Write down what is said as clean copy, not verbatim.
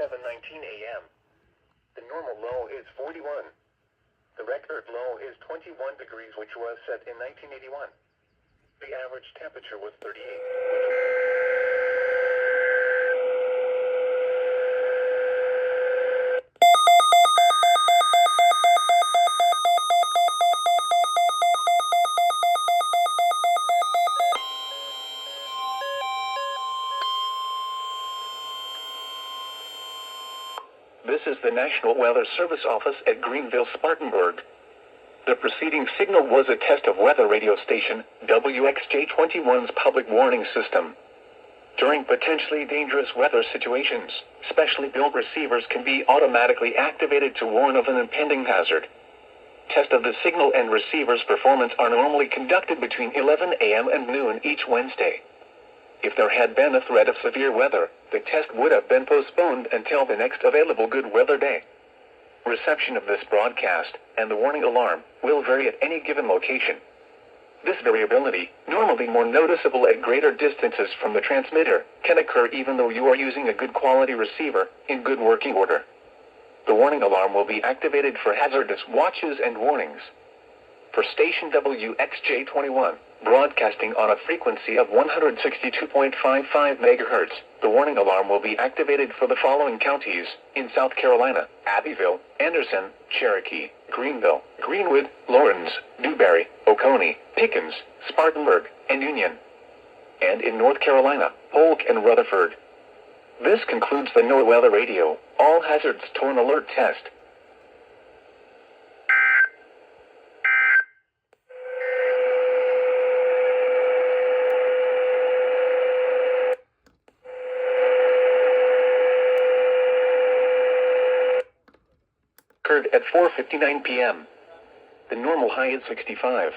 7:19 a.m. The normal low is 41. The record low is 21 degrees, which was set in 1981. The average temperature was 38. This is the National Weather Service office at Greenville, Spartanburg. The preceding signal was a test of weather radio station WXJ-21's public warning system. During potentially dangerous weather situations, specially built receivers can be automatically activated to warn of an impending hazard. Tests of the signal and receiver's performance are normally conducted between 11 a.m. and noon each Wednesday. If there had been a threat of severe weather, the test would have been postponed until the next available good weather day. Reception of this broadcast and the warning alarm will vary at any given location. This variability, normally more noticeable at greater distances from the transmitter, can occur even though you are using a good quality receiver in good working order. The warning alarm will be activated for hazardous watches and warnings. For station WXJ-21, broadcasting on a frequency of 162.55 MHz, the warning alarm will be activated for the following counties in South Carolina: Abbeville, Anderson, Cherokee, Greenville, Greenwood, Laurens, Newberry, Oconee, Pickens, Spartanburg, and Union. And in North Carolina, Polk and Rutherford. This concludes the NOAA Weather Radio All Hazards Torn Alert Test. Occurred at 4:59 p.m. The normal high is 65.